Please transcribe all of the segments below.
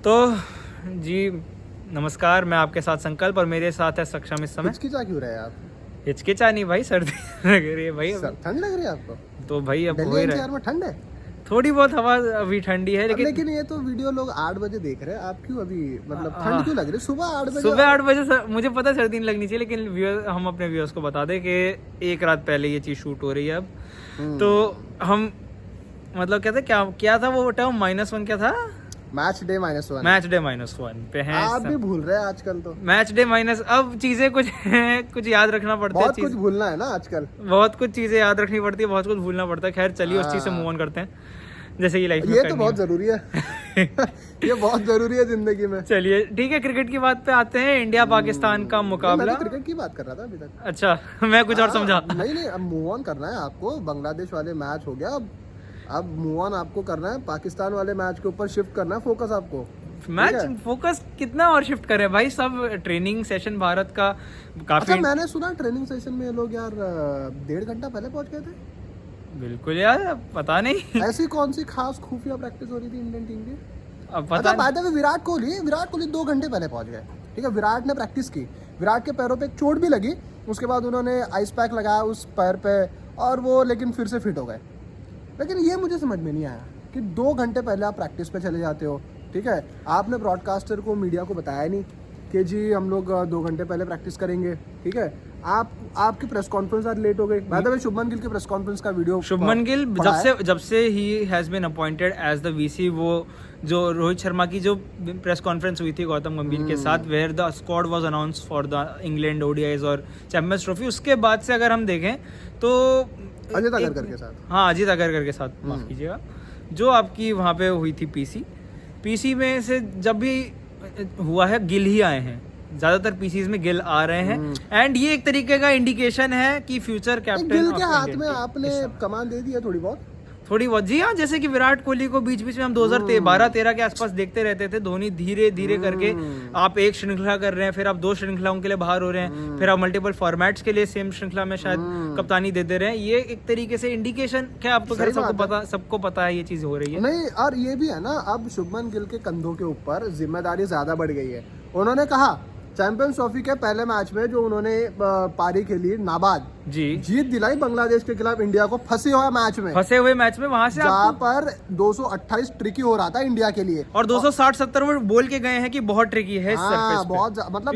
तो जी नमस्कार, मैं आपके साथ संकल्प और मेरे साथ है सक्षम इस समय। हिचकिचा क्यों रहे आप? हिचकिचा नहीं भाई, सर्दी लग रही है भाई अभी। ठंड लग रही है आपको? तो भाई अब हो दिल्ली ही रहा एनसीआर है, में ठंड है? थोड़ी बहुत हवा अभी ठंडी है लेकिन ये तो वीडियो लोग 8 बजे देख रहे हैं, आप क्यों अभी मतलब ठंड क्यों लग रही है? सुबह 8 बजे? सुबह 8 बजे मुझे पता है सर्दी नहीं लगनी चाहिए, लेकिन हम अपने व्यूअर्स को बता दें कि एक रात पहले ये चीज़ शूट हो रही है अब। तो हम मतलब कहते क्या था वो टर्म -1 क्या था? Match day -1। मैच डे -1 पे हैं आप भी भूल रहे हैं आजकल तो। मैच डे माइनस, अब चीजें कुछ कुछ याद रखना पड़ता है, बहुत कुछ भूलना है ना आजकल। बहुत कुछ चीजें याद रखनी पड़ती है, बहुत कुछ भूलना पड़ता है। खैर चलिए उस चीज से मूव ऑन करते हैं, जैसे कि लाइफ में ये तो बहुत जरूरी है। ये बहुत जरूरी है जिंदगी में। चलिए ठीक है, क्रिकेट की बात पे आते हैं। इंडिया पाकिस्तान का मुकाबला। मैं तो क्रिकेट की बात कर रहा था अभी तक। अच्छा मैं कुछ और समझा। नहीं, अब मूव ऑन करना है आपको। बांग्लादेश वाले मैच हो गया, अब मूव ऑन आपको करना है। पाकिस्तान वाले मैच के ऊपर शिफ्ट करना है फोकस आपको। मैच फोकस कितना और शिफ्ट करे भाई, सब ट्रेनिंग सेशन भारत का काफी। अच्छा, मैंने सुना ट्रेनिंग सेशन में ये लोग यार 1.5 घंटा पहले पहुंच गए थे। बिल्कुल यार, पता नहीं ऐसी कौन सी खास खुफिया प्रैक्टिस हो रही थी इंडियन टीम की? अब पता अच्छा, बात है विराट कोहली 2 घंटे पहले पहुंच गए। ठीक है, विराट ने प्रैक्टिस की, विराट के पैरों पे एक चोट भी लगी, उसके बाद उन्होंने आइस पैक लगाया उस पैर पे और वो लेकिन फिर से फिट हो गए। लेकिन ये मुझे समझ में नहीं आया कि 2 घंटे पहले आप प्रैक्टिस पे चले जाते हो। ठीक है, आपने ब्रॉडकास्टर को, मीडिया को बताया नहीं कि जी हम लोग 2 घंटे पहले प्रैक्टिस करेंगे। ठीक है, आपकी प्रेस कॉन्फ्रेंस आज लेट हो गई। By the way, Shubman Gill की प्रेस कॉन्फ्रेंस का वीडियो, शुभमन गिल जब से ही has been appointed as the VC, वो जो रोहित शर्मा की जो प्रेस कॉन्फ्रेंस हुई थी गौतम गंभीर के साथ, where the squad was announced for the England ODIs और चैंपियंस ट्रॉफी, उसके बाद से अगर हम देखें तो अजित अगरकर के साथ, हाँ अजित अगरकर के साथ, माफ कीजिएगा, जो आपकी वहाँ पे हुई थी पीसी में से जब भी हुआ है गिल ही आए हैं, ज्यादातर पीसीज में गिल आ रहे हैं। एंड ये एक तरीके का इंडिकेशन है कि फ्यूचर कैप्टन गिल के हाथ में आपने कमान दे दी है थोड़ी बहुत। जी हाँ, जैसे कि विराट कोहली को बीच बीच में हम 2012-13 के आसपास देखते रहते थे। धोनी धीरे धीरे करके, आप एक श्रृंखला कर रहे हैं, फिर आप 2 श्रृंखलाओं के लिए बाहर हो रहे हैं, फिर आप मल्टीपल फॉर्मेट्स के लिए सेम श्रृंखला में शायद कप्तानी दे रहे हैं। ये एक तरीके से इंडिकेशन क्या, आप तो खैर सबको पता है ये चीज हो रही है। नहीं, और ये भी है ना, अब शुभमन गिल के कंधों के ऊपर जिम्मेदारी ज्यादा बढ़ गई है। उन्होंने कहा चैंपियंस ट्रॉफी के पहले मैच में जो उन्होंने पारी खेली, नाबाद जीत दिलाई बांग्लादेश के खिलाफ इंडिया को, फंसे हुए मैच में वहां से जहाँ पर 228 ट्रिकी हो रहा था इंडिया के लिए, और 260-70 में बोल के गए हैं कि बहुत ट्रिकी है। बहुत मतलब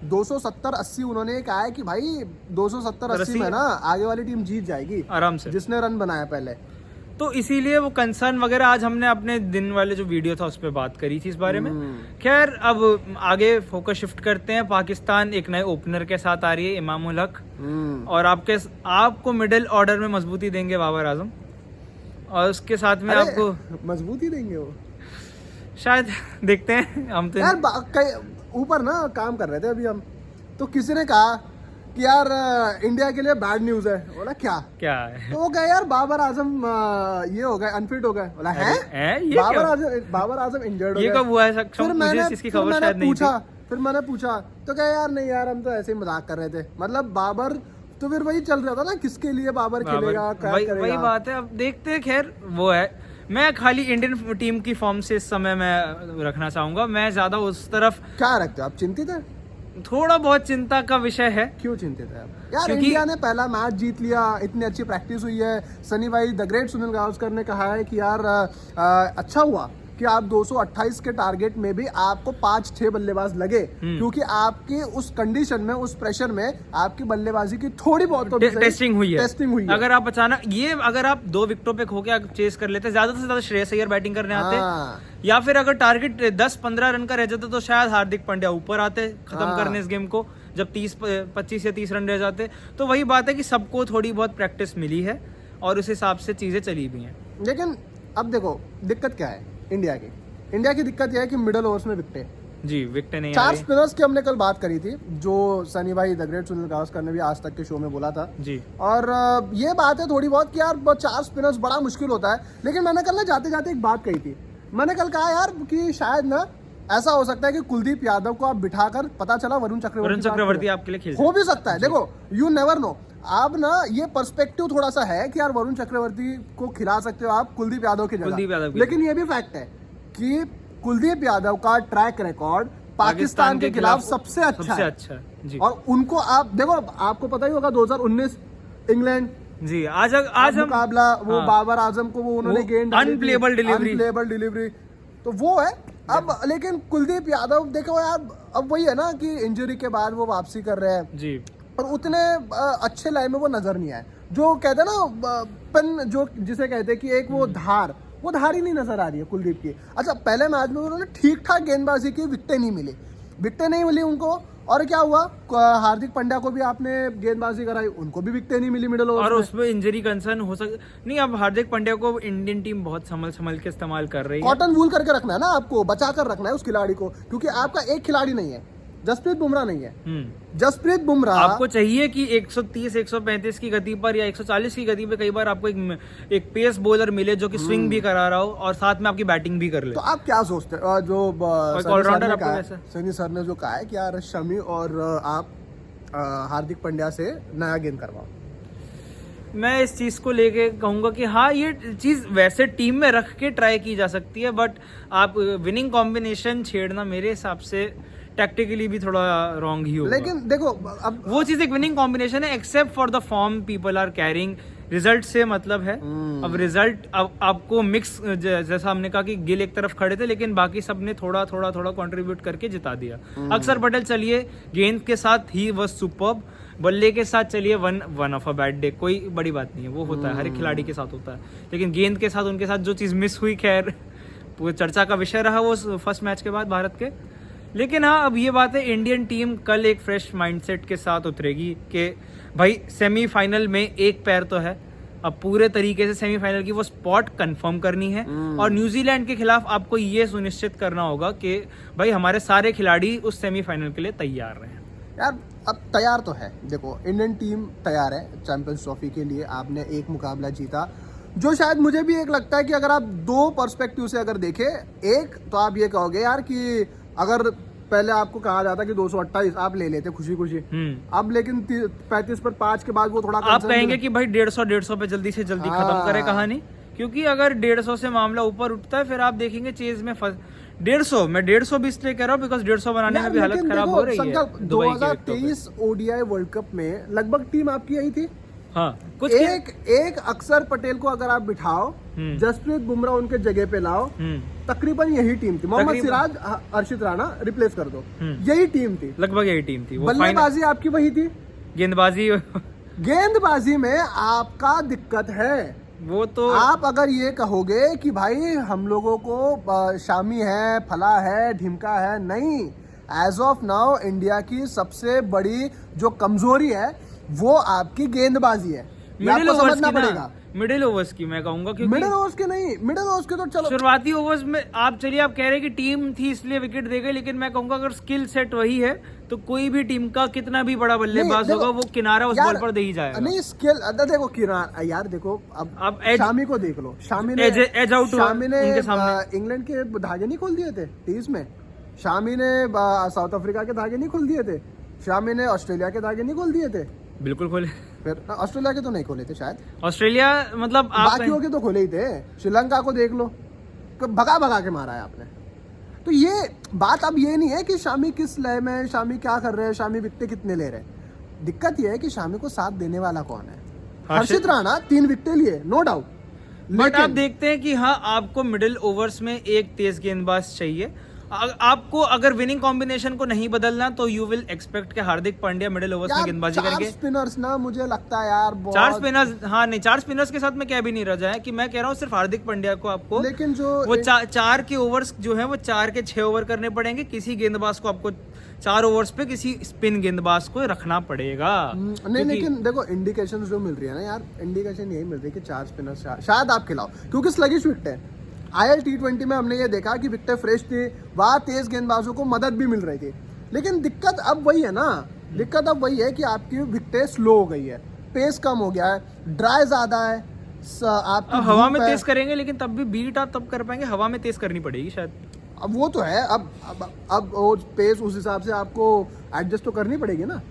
270-80 उन्होंने कहा है कि भाई 270-80 में ना आगे वाली टीम जीत जाएगी आराम से, जिसने रन बनाया पहले। तो इसीलिए वो कंसर्न वगैरह आज हमने अपने दिन वाले जो वीडियो था उस पर बात करी थी इस बारे में। खैर अब आगे फोकस शिफ्ट करते हैं। पाकिस्तान एक नए ओपनर के साथ आ रही है, इमामुल हक, और आपको मिडिल ऑर्डर में मजबूती देंगे बाबर आजम, और उसके साथ में आपको मजबूती देंगे वो शायद, देखते हैं हम तो यार। ऊपर ना काम कर रहे थे अभी हम, तो किसी ने कहा कि यार इंडिया के लिए बैड न्यूज है। बोला क्या है? तो वो कहे यार बाबर आजम ये हो गए, अनफिट हो गए। बोला बाबर आजम इंजर्ड हो गए। ये कब हुआ है? फिर मैंने पूछा तो कहे यार नहीं यार, हम तो ऐसे ही मजाक कर रहे थे। मतलब बाबर तो फिर वही चल रहा था ना, किसके लिए बाबर खेलेगा, क्या करेगा। वही बात है, अब देखते हैं। खैर वो है, मैं खाली इंडियन टीम की फॉर्म से इस समय मैं रखना चाहूंगा। मैं ज्यादा उस तरफ क्या रखते हो आप? चिंतित है? थोड़ा बहुत चिंता का विषय है। क्यों चिंतित है आप? यार इंडिया ने पहला मैच जीत लिया, इतनी अच्छी प्रैक्टिस हुई है। सनी भाई द ग्रेट सुनील गावस्कर ने कहा है कि यार अच्छा हुआ कि आप 228 के टारगेट में भी आपको 5-6 बल्लेबाज लगे, क्योंकि आपकी उस कंडीशन में, उस प्रेशर में आपकी बल्लेबाजी की थोड़ी बहुत तो टेस्टिंग हुई है। अगर आप अचानक अगर आप 2 विकेटों पे खो के चेस कर लेते, ज्यादा से ज्यादा श्रेयस अय्यर बैटिंग करने आते, या फिर अगर टारगेट 10-15 रन का रह जाता तो शायद हार्दिक पांड्या ऊपर आते खत्म करने इस गेम को, जब 25 या 30 रन रह जाते। तो वही बात है कि सबको थोड़ी बहुत प्रैक्टिस मिली है और उस हिसाब से चीजें चली भी हैं। लेकिन अब देखो दिक्कत क्या है इंडिया की दिक्कत यह है कि मिडिल ओवर्स में विकेटें नहीं 4 स्पिनर्स की हमने कल बात करी थी, जो सनी भाई द ग्रेट सुनील गावस्कर ने भी आज तक के शो में बोला था जी। और ये बात है थोड़ी बहुत कि यार 4 स्पिनर्स बड़ा मुश्किल होता है। लेकिन मैंने कल ना जाते जाते एक बात कही थी। मैंने कल कहा यार कि शायद ना ऐसा हो सकता है कि कुलदीप यादव को आप बिठाकर, पता चला वरुण चक्रवर्ती आपके लिए खेल हो भी सकता है। देखो, यू नेवर नो। आप ना ये पर्सपेक्टिव थोड़ा सा है कि यार वरुण चक्रवर्ती को खिला सकते हो आप कुलदीप यादव की जगह, लेकिन ये भी फैक्ट है कि कुलदीप यादव का ट्रैक रिकॉर्ड पाकिस्तान के खिलाफ सबसे अच्छा जी। और उनको आप देखो, आपको पता ही होगा 2019 इंग्लैंड जी, आज हम मुकाबला वो बाबर आजम को वो उन्होंने गेंद अनप्लेबल डिलीवरी, तो वो है। अब लेकिन कुलदीप यादव देखो यार, अब वही है ना कि इंजरी के बाद वो वापसी कर रहे हैं जी, और उतने अच्छे लाइन में वो नजर नहीं आए। जो कहते हैं ना पेन, जो जिसे कहते हैं कि एक वो धार ही नहीं नजर आ रही है कुलदीप की। अच्छा, पहले मैच में उन्होंने ठीक ठाक गेंदबाजी की, विकेटें नहीं मिली उनको। और क्या हुआ, हार्दिक पांड्या को भी आपने गेंदबाजी कराई, उनको भी विकेटें नहीं मिली मिडिल ओवर और उसमें इंजरी कंसर्न हो नहीं। अब हार्दिक पांड्या को इंडियन टीम बहुत संभल के इस्तेमाल कर रही है। कॉटन वूल करके रखना है ना आपको, बचा कर रखना है उस खिलाड़ी को, क्योंकि आपका एक खिलाड़ी नहीं है, जसप्रीत बुमराह नहीं है। जसप्रीत बुमराह आपको चाहिए कि 130 135 की गति पर या 140 की गति पे कई बार आपको एक पेस बॉलर मिले जो कि स्विंग भी करा रहा हो और साथ में आपकी बैटिंग भी कर ले। तो आप क्या सोचते हैं, जो ऑलराउंडर सनी सर ने जो कहा है कि यार शमी और आप हार्दिक पांड्या से नया गेंद करवाओ, मैं इस चीज को लेके कहूंगा कि हाँ, ये चीज वैसे टीम में रख के ट्राई की जा सकती है, बट आप विनिंग कॉम्बिनेशन छेड़ना मेरे हिसाब से टैक्टिकली भी थोड़ा रॉन्ग ही होगा। लेकिन देखो, अब वो चीज एक विनिंग कॉम्बिनेशन है, except for the form people are carrying, result से मतलब है। अब रिजल्ट अब आपको मिक्स, जैसा हमने कहा कि गिल एक तरफ खड़े थे लेकिन बाकी सब ने थोड़ा कंट्रीब्यूट करके जिता दिया। अक्षर पटेल चलिए गेंद के साथ ही वह सुपर्ब, बल्ले के साथ चलिए one of a bad day, कोई बड़ी बात नहीं है, वो होता है, हर एक खिलाड़ी के साथ होता है। लेकिन गेंद के साथ उनके साथ जो चीज मिस हुई, खैर वो चर्चा का विषय रहा वो फर्स्ट मैच के बाद भारत के। लेकिन हाँ, अब ये बात है, इंडियन टीम कल एक फ्रेश माइंडसेट के साथ उतरेगी कि भाई सेमीफाइनल में एक पैर तो है, अब पूरे तरीके से सेमीफाइनल की वो स्पॉट कंफर्म करनी है। और न्यूजीलैंड के खिलाफ आपको ये सुनिश्चित करना होगा कि भाई हमारे सारे खिलाड़ी उस सेमीफाइनल के लिए तैयार रहे। यार अब तैयार तो है, देखो इंडियन टीम तैयार है चैंपियंस ट्रॉफी के लिए। आपने एक मुकाबला जीता, जो शायद मुझे भी एक लगता है कि अगर आप दो पर्सपेक्टिव से अगर देखें, एक तो आप ये कहोगे यार कि अगर पहले आपको कहा जाता कि 228 आप ले लेते खुशी अब लेकिन 35 पर 5 के बाद वो थोड़ा आप कहेंगे कि भाई 150 पे जल्दी से जल्दी खत्म करे कहानी, क्योंकि अगर 150 से मामला ऊपर उठता है फिर आप देखेंगे चेज में 150 मैं 150 भी इसलिए कह रहा हूँ बिकॉज 150 बनाने में भी हालत खराब हो रही है। 2023 ओडीआई वर्ल्ड कप में लगभग टीम आपकी यही थी। हाँ, कुछ एक अक्षर पटेल को अगर आप बिठाओ, जसप्रीत बुमराह उनके जगह पे लाओ, तकरीबन यही टीम थी। मोहम्मद सिराज, हर्षित राणा रिप्लेस कर दो, यही टीम थी, लगभग यही टीम थी। बल्लेबाजी आपकी वही थी, गेंदबाजी में आपका दिक्कत है। वो तो आप अगर ये कहोगे कि भाई हम लोगों को शामी है, फला है, ढिमका है, नहीं, एज ऑफ नाउ इंडिया की सबसे बड़ी जो कमजोरी है वो आपकी गेंदबाजी है। मिडिल ओवर्स समझना पड़ेगा, मिडिल ओवर्स की मैं कहूंगा, क्योंकि मिडिल ओवर्स के नहीं, मिडिल ओवर्स के तो चलो शुरुआती ओवर्स में आप चलिए आप कह रहे हैं कि टीम थी इसलिए विकेट दे गए, लेकिन मैं कहूंगा अगर स्किल सेट वही है तो कोई भी टीम का कितना भी बड़ा बल्लेबाज होगा वो किनारा उस बॉल पर दे ही जाएगा। नहीं स्किल, देखो किनारा यार, देखो अब शामी को देख लो, शामी ने इंग्लैंड के धागे नहीं खोल दिए थे टीज में, शामी ने साउथ अफ्रीका के धागे नहीं खोल दिए थे, शामी ने ऑस्ट्रेलिया के धागे नहीं खोल दिए थे, बिल्कुल खोले। फिर ऑस्ट्रेलिया के तो नहीं खोले थे शायद, ऑस्ट्रेलिया मतलब बाकियों के तो खोले ही थे। श्रीलंका को देख लो, भगा के मारा है आपने। तो ये बात अब ये नहीं है कि शामी किस लय में, शामी क्या कर रहे हैं, शामी विकेटें कितने ले रहे हैं। दिक्कत ये है कि शामी को साथ देने वाला कौन है। हर्षित राणा 3 विकेटें लिए, नो डाउट, बट आप देखते हैं कि हाँ, आपको मिडिल ओवर्स में एक तेज गेंदबाज चाहिए। आपको अगर विनिंग कॉम्बिनेशन को नहीं बदलना तो यू विल एक्सपेक्ट कि हार्दिक पांड्या मिडिल ओवर्स में गेंदबाजी करेंगे। 4 स्पिनर्स ना, मुझे लगता है यार 4 स्पिनर्स, हाँ नहीं 4 स्पिनर्स के साथ में क्या भी नहीं रह जाए कि मैं कह रहा हूँ सिर्फ हार्दिक पांड्या को आपको, लेकिन जो वो 4 के ओवर्स जो है वो 4 के 6 ओवर करने पड़ेंगे। किसी गेंदबाज को आपको 4 ओवर्स पे किसी स्पिन गेंदबाज को रखना पड़ेगा। नहीं, लेकिन देखो इंडिकेशन जो मिल रही है ना यार, इंडिकेशन यही मिल रही है कि 4 स्पिनर्स शायद आप खिलाओ, क्योंकि स्लगिश विकेट है। IL T20 में हमने ये देखा कि विकेटें फ्रेश थी, वहाँ तेज गेंदबाजों को मदद भी मिल रही थी, लेकिन दिक्कत अब वही है ना, दिक्कत अब वही है कि आपकी विकेटें स्लो हो गई है, पेस कम हो गया है, ड्राई ज्यादा है, आपकी हवा में तेज करेंगे लेकिन तब भी बीट आप तब कर पाएंगे, हवा में तेज करनी पड़ेगी शायद। अब वो तो है, अब वो पेस उस हिसाब से आपको एडजस्ट तो करनी पड़ेगी ना,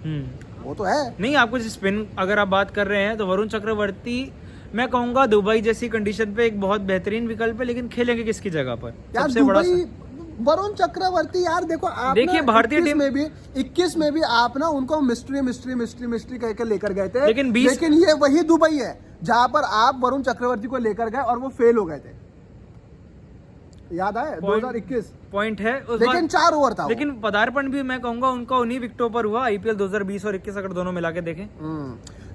वो तो है। नहीं, आपको स्पिन अगर आप बात कर रहे हैं तो वरुण चक्रवर्ती मैं कहूंगा दुबई जैसी कंडीशन पे एक बहुत बेहतरीन विकल्प है, लेकिन खेलेंगे किसकी जगह पर? सबसे बड़ा वरुण चक्रवर्ती यार देखो आप देखिए भारतीय टीम में भी 21 में भी आप ना उनको मिस्ट्री कहकर लेकर गए थे, लेकिन ये वही दुबई है जहां पर आप वरुण चक्रवर्ती को लेकर गए और वो फेल हो गए थे, याद आए 2021 पॉइंट है लेकिन 4 ओवर था। लेकिन पदार्पण भी मैं कहूंगा उनका उन्हीं विकेटों पर हुआ आईपीएल 2020 और 21 अगर दोनों मिला के देखें।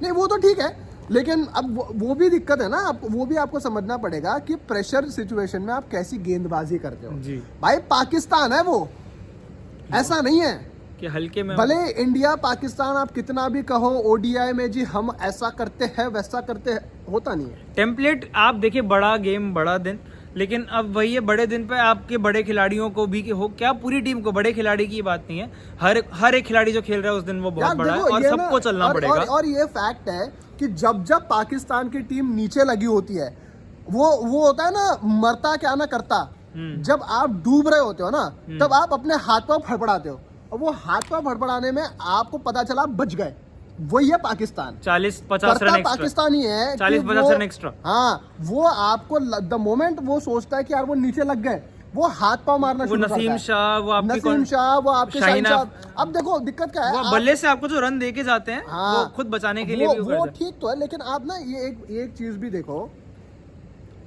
नहीं वो तो ठीक है, लेकिन अब वो भी दिक्कत है ना, वो भी आपको समझना पड़ेगा कि प्रेशर सिचुएशन में आप कैसी गेंदबाजी करते हो जी। भाई पाकिस्तान है वो, ऐसा नहीं है कि हल्के में, भले इंडिया पाकिस्तान आप कितना भी कहो ओडीआई में जी हम ऐसा करते हैं वैसा करते हैं, होता नहीं है टेम्पलेट। आप देखिए बड़ा गेम बड़ा दिन, लेकिन अब वही है बड़े दिन पे आपके बड़े खिलाड़ियों को भी हो, क्या पूरी टीम को, बड़े खिलाड़ी की बात नहीं है, हर एक खिलाड़ी जो खेल रहा है उस दिन वो बहुत बड़ा है और सबको चलना पड़ेगा। और ये फैक्ट है कि जब पाकिस्तान की टीम नीचे लगी होती है, वो होता है ना मरता क्या ना करता, जब आप डूब रहे होते हो ना तब आप अपने हाथ पांव फड़फड़ाते हो, और वो हाथ पांव फड़फड़ाने में आपको पता चला बच गए, वही है पाकिस्तान। 40-50 रन एक्स्ट्रा पाकिस्तानी है, 40-50 रन एक्स्ट्रा। हाँ वो आपको द मोमेंट वो सोचता है कि यार वो नीचे लग गए, वो हाथ पांव मारना शुरू करता है। नसीम शाह, वो आपके शाहीन शाह। अब देखो दिक्कत क्या है, वो बल्ले से आपको जो रन दे के जाते हैं वो खुद बचाने के लिए वो ठीक तो है, लेकिन आप ना ये एक चीज भी देखो,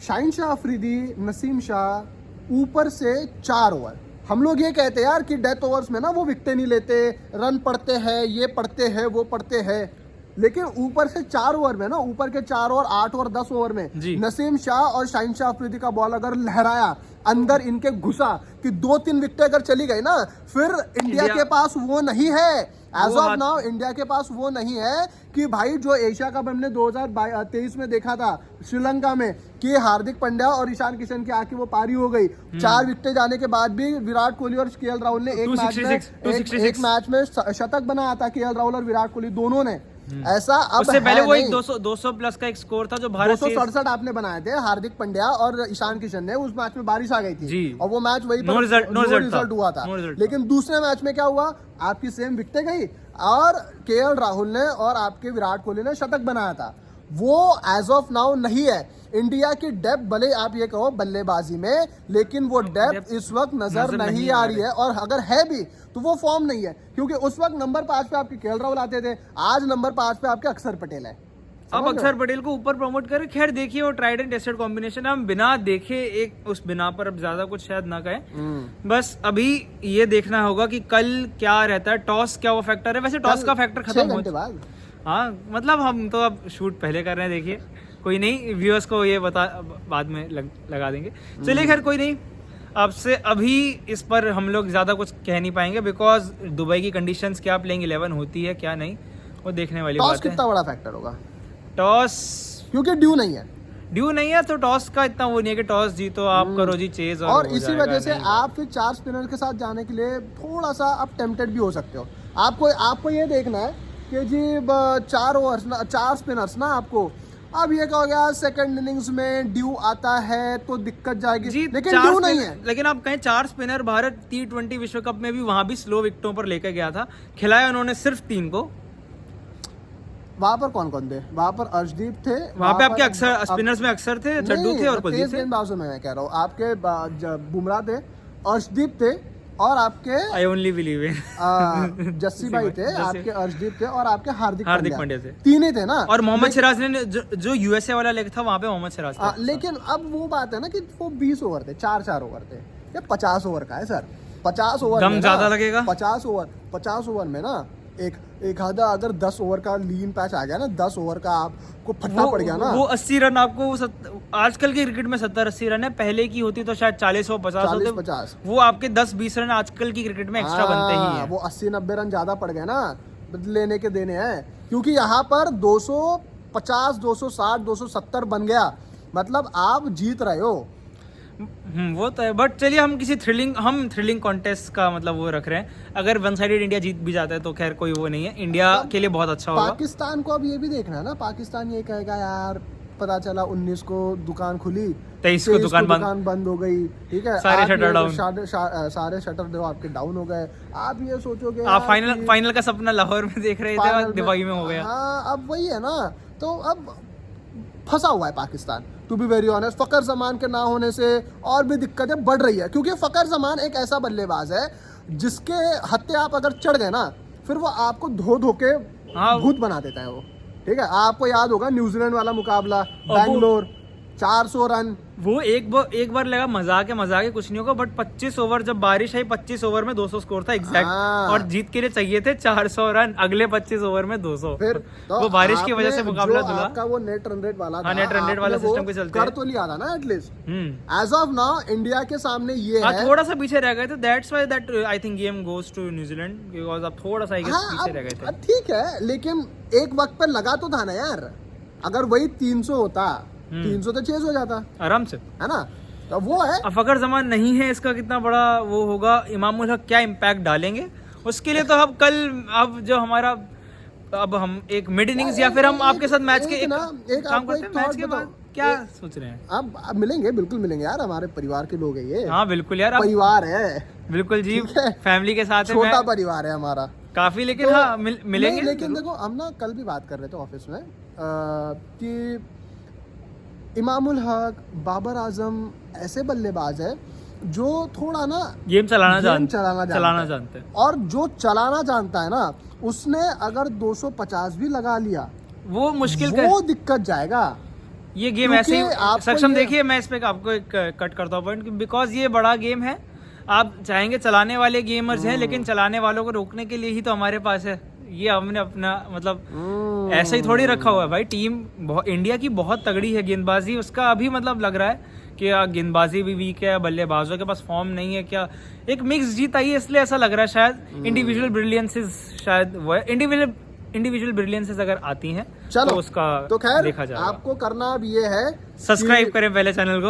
शाहीन शाह अफरीदी, नसीम शाह ऊपर से 4 ओवर, हम लोग ये कहते हैं यार कि डेथ ओवर्स में ना वो विकेटें नहीं लेते, रन पड़ते हैं, ये पड़ते हैं वो पड़ते हैं, लेकिन ऊपर से 4 ओवर में ना, ऊपर के 4 ओवर 8 ओवर 10 ओवर में नसीम शाह और शाहीन शाह अफरीदी का बॉल अगर लहराया, अंदर इनके घुसा कि 2-3 विकेटें अगर चली गई ना, फिर इंडिया के पास वो नहीं है, एज ऑफ नाउ इंडिया के पास वो नहीं है कि भाई जो एशिया कप हमने 2023 में देखा था श्रीलंका में कि हार्दिक पांड्या और ईशान किशन की आके वो पारी हो गई, 4 विकेटें जाने के बाद भी विराट कोहली और केएल राहुल ने एक मैच में शतक बनाया था, केएल राहुल और विराट कोहली दोनों ने। ऐसा अब उससे पहले वो एक 200 प्लस का एक स्कोर था जो भारत 267 आपने बनाए थे, हार्दिक पांड्या और ईशान किशन ने, उस मैच में बारिश आ गई थी और वो मैच वही पर रिजल्ट हुआ था। लेकिन दूसरे मैच में क्या हुआ, आपकी सेम विकेटें गई और केएल राहुल ने और आपके विराट कोहली ने शतक बनाया था, वो एज ऑफ नाउ नहीं है। इंडिया की डेप्थ भले आप ये कहो बल्लेबाजी में, लेकिन वो डेप्थ इस वक्त नजर नहीं आ रही है, और अगर है भी तो वो फॉर्म नहीं है, क्योंकि उस वक्त नंबर 5 पे आपके केएल राहुल आते थे, आज नंबर 5 पे आपके अक्षर पटेल है। अब अक्षर पटेल को ऊपर प्रमोट करें, खैर देखिए वो ट्राइड एंड टेस्टेड कॉम्बिनेशन, हम बिना देखे एक उस बिना पर अब ज्यादा कुछ शायद ना कहें, बस अभी ये देखना होगा कि कल क्या रहता है, टॉस क्या वो फैक्टर है, वैसे टॉस का फैक्टर खत्म हो गया। हाँ मतलब हम तो अब शूट पहले कर रहे हैं, देखिए कोई नहीं, व्यूअर्स को ये बता बाद में लगा देंगे। चलिए खैर कोई नहीं, आपसे अभी इस पर हम लोग ज़्यादा कुछ कह नहीं पाएंगे, बिकॉज दुबई की कंडीशंस क्या प्लेइंग 11 होती है क्या नहीं, वो देखने वाली बात है। टॉस कितना बड़ा फैक्टर होगा, टॉस क्योंकि ड्यू नहीं है तो टॉस का इतना वो नहीं है कि टॉस जीतो आप करो जी चेज, और इसी वजह से आप फिर 4 स्पिनर के साथ जाने के लिए थोड़ा सा आप टेम्पटेड भी हो सकते हो। आपको ये देखना है कि जी 4 स्पिनर्स ना, आपको अब ये कहोगे यार सेकंड इनिंग्स में ड्यू आता है तो दिक्कत जाएगी, लेकिन ड्यू नहीं है। लेकिन आप कहें 4 स्पिनर भारत T20 विश्व कप में भी वहां भी स्लो विकेटों पर लेकर गया था, खिलाया उन्होंने सिर्फ 3 को। वहां पर कौन थे, वहां पर अर्शदीप थे, वहां पे आपके अक्सर स्पिनर्स में अक्सर थे, चड्डू थे और कुलदीप थे। गेंदबाजों में मैं कह रहा हूँ, आपके बुमराह थे, अर्शदीप थे, और आपके I only believe in Jassi भाई थे, आपके अर्शदीप थे, और आपके हार्दिक पांड्या थे, 3 ही थे ना। और मोहम्मद सिराज ने जो यूएसए वाला लेग था वहां पे मोहम्मद सिराज था। लेकिन अब वो बात है ना कि वो 20 ओवर थे, 4 ओवर थे, ये 50 ओवर का है सर, 50 ओवर दम ज्यादा लगेगा। 50 ओवर में ना एक आधा अगर 10 ओवर का लीन पैच आ गया ना, 10 ओवर का आपको फटना पड़ गया ना, वो 80 रन आपको आजकल के क्रिकेट में 70-80 रन है, पहले की होती तो शायद 40-50 होते, वो आपके 10-20 रन आजकल की क्रिकेट में एक्स्ट्रा बनते ही हैं। वो 80-90 रन ज्यादा पड़ गए ना, लेने के देने हैं, क्योंकि यहाँ पर 250, 260, 270 बन गया, मतलब आप जीत रहे हो। वो तो है, बट चलिए हम किसी थ्रिलिंग कॉन्टेस्ट का मतलब वो रख रहे हैं, अगर वन साइडेड इंडिया जीत भी जाता है तो खैर कोई वो नहीं है, इंडिया के लिए बहुत अच्छा होगा। पाकिस्तान को अब ये भी देखना है ना, पाकिस्तान ये कहेगा यार पता चला 19 को दुकान खुली, 23 को दुकान बंद हो गई, ठीक है, सारे शटर डाउन, सारे शटर आपके डाउन हो गए। आप ये सोचोगे आप फाइनल का सपना लाहौर में देख रहे थे, दुबई में हो गया। हाँ अब वही है ना, तो अब फंसा हुआ है Pakistan. To be very honest. Fakhar Zaman के ना होने से और भी दिक्कतें बढ़ रही है, क्योंकि फकर जमान एक ऐसा बल्लेबाज है जिसके हत्ते आप अगर चढ़ गए ना, फिर वो आपको धो के भूत बना देता है वो। ठीक है, आपको याद होगा न्यूजीलैंड वाला मुकाबला, बैंगलोर 400 रन, वो एक बार लगा मजाक है कुछ नहीं होगा, बट 25 ओवर जब बारिश आई, 25 ओवर में 200 स्कोर था एग्जैक्ट, और जीत के लिए चाहिए थे 400 रन, अगले 25 ओवर में 200। फिर तो वो बारिश की वजह से मुकाबला धुला। आपका वो नेट रन रेट वाला था, नेट रन रेट वाला सिस्टम के चलते कर तो लिया था ना at least. As of now India के सामने ये है, थोड़ा सा पीछे रह गए थे, that's why that I think game goes to New Zealand, because अब थोड़ा सा पीछे रह गए थे। ठीक है, लेकिन एक वक्त पर लगा तो था ना यार, अगर वही 300 होता, 300 तो चेज हो जाता आराम से, है ना। तो वो है, अब फकर जमान नहीं है, इसका कितना बड़ा वो होगा, इमामुल हक क्या इम्पैक्ट डालेंगे उसके लिए तो अब जो हमारा, अब हम एक मिड इनिंग्स या फिर हम आपके साथ मैच के काम करते हैं, मैच के बाद क्या सोच रहे हैं? अब मिलेंगे, बिल्कुल मिलेंगे यार, हमारे परिवार के लोग हैं ये। हाँ बिल्कुल यार, परिवार है, बिल्कुल जी, फैमिली के साथ छोटा परिवार है हमारा काफी, लेकिन तो, हाँ मिलेंगे। लेकिन देखो, हम ना कल भी बात कर रहे थे ऑफिस में कि इमामुल हक, बाबर आजम ऐसे बल्लेबाज है जो थोड़ा ना गेम चलाना जानते हैं, और जो चलाना जानता है ना, उसने अगर 250 भी लगा लिया, वो मुश्किल, वो दिक्कत जाएगा। ये गेम ऐसे ही सक्षम, देखिए मैं इस पे आपको एक कट करता हूँ पॉइंट, बिकॉज ये बड़ा गेम है, आप चाहेंगे चलाने वाले गेमर्स हैं, लेकिन चलाने वालों को रोकने के लिए ही तो हमारे पास है, ये हमने अपना मतलब ऐसे ही थोड़ी रखा हुआ है भाई। टीम इंडिया की बहुत तगड़ी है, गेंदबाजी उसका अभी मतलब लग रहा है कि गेंदबाजी भी वीक है, बल्लेबाजों के पास फॉर्म नहीं है, क्या एक मिक्स जीत आई है, इसलिए ऐसा लग रहा है शायद इंडिविजुअल ब्रिलियंसेस, शायद वो इंडिविजुअल ब्रिलियंसेस अगर आती हैं तो उसका तो खैर देखा जाएगा। आपको करना अब ये है, सब्सक्राइब करें पहले चैनल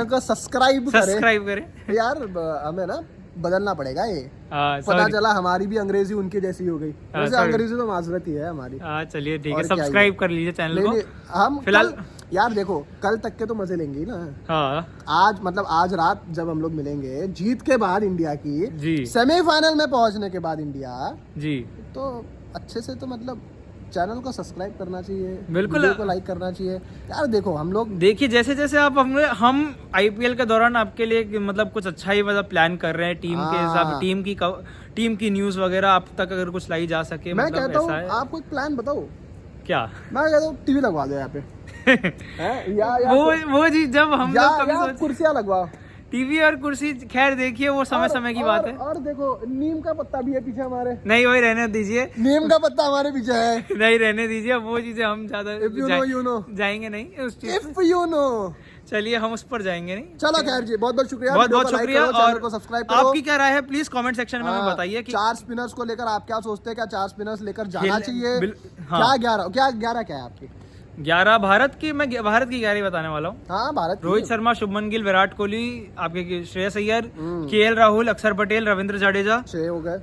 को सब्सक्राइब करें यार, हमें ना बदलना पड़ेगा ये। पता चला हमारी भी अंग्रेजी उनकी जैसी हो गई, वैसे अंग्रेजी तो माजरत ही है हमारी। चलिए ठीक है, सब्सक्राइब कर लीजिए चैनल को। हम फिलहाल यार देखो, कल तक के तो मजे लेंगे ही ना। आज मतलब आज रात जब हम लोग मिलेंगे, जीत के बाद इंडिया की सेमीफाइनल में पहुंचने के बाद इंडिया जी, तो अच्छे से तो मतलब चैनल को सब्सक्राइब करना चाहिए, बिल्कुल वीडियो को लाइक करना चाहिए यार। देखो हम लोग, देखिए जैसे जैसे आप हम आईपीएल के दौरान आपके लिए मतलब कुछ अच्छा ही मतलब प्लान कर रहे हैं, टीम के हिसाब, टीम की न्यूज वगैरह आप तक अगर कुछ लाई जा सके। मैं कहता हूँ आपको एक प्लान बताओ। क्या? मैं कहता हूँ टीवी लगवा दो यहाँ पे वो जी, जब हम लोग कुर्सियाँ लगवाओ, टीवी और कुर्सी, खैर देखिए वो समय की बात है। और देखो नीम का पत्ता भी है पीछे हमारे। नहीं वही रहने दीजिए, नीम का पत्ता हमारे पीछे है। नहीं रहने दीजिए, वो चीजें हम ज्यादा जाएंगे नहीं उस चीज। चलिए हम उस पर जाएंगे नहीं। चलो खैर जी, बहुत बहुत शुक्रिया, बहुत शुक्रिया, और को सब्सक्राइब करो। आपकी क्या राय है प्लीज कमेंट सेक्शन में हमें बताइए कि 4 स्पिनर्स को लेकर आप क्या सोचते हैं, क्या 4 स्पिनर्स लेकर जाना चाहिए? क्या 11 क्या है आपकी? 11 भारत की, मैं भारत की 11 बताने वाला हूँ। हाँ भारत, रोहित शर्मा, शुभमन गिल, विराट कोहली, आपके श्रेयस अय्यर, केएल राहुल, अक्षर पटेल, रविंद्र जडेजा 6 हो गए,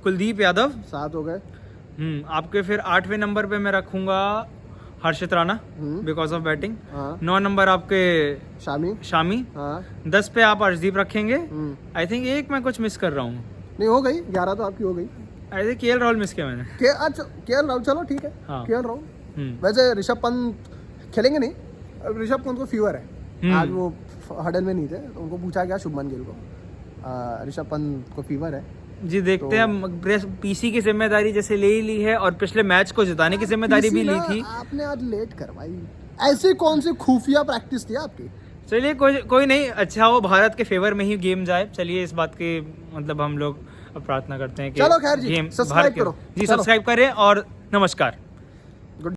कुलदीप यादव 7 हो गए। आपके फिर 8वें नंबर पे मैं रखूंगा Harshit Rana because of batting. 9 number आपके शामी। 10 पे आप अर्शदीप रखेंगे। आई थिंक एक मैं कुछ मिस कर रहा हूँ। नहीं हो गई, 11 तो आपकी हो गई। I think KL Rahul miss किया मैंने। केएल राहुल, चलो ठीक है, केएल राहुल। वैसे ऋषभ पंत खेलेंगे नहीं, ऋषभ पंत को फीवर है, आज वो हडल में नहीं थे तो उनको पूछा गया शुभमन गिल को, ऋषभ पंत को फीवर है जी। देखते हैं, पीसी की जिम्मेदारी जैसे ले ही ली है और पिछले मैच को जिताने की जिम्मेदारी भी ली थी। आपने आज लेट करवाई, ऐसी कौन सी खुफिया प्रैक्टिस थी आपकी? चलिए कोई नहीं, अच्छा वो भारत के फेवर में ही गेम जाए। चलिए इस बात के मतलब हम लोग प्रार्थना करते हैं कि चलो खैर जी, सब्सक्राइब करो जी, सब्सक्राइब करें और नमस्कार।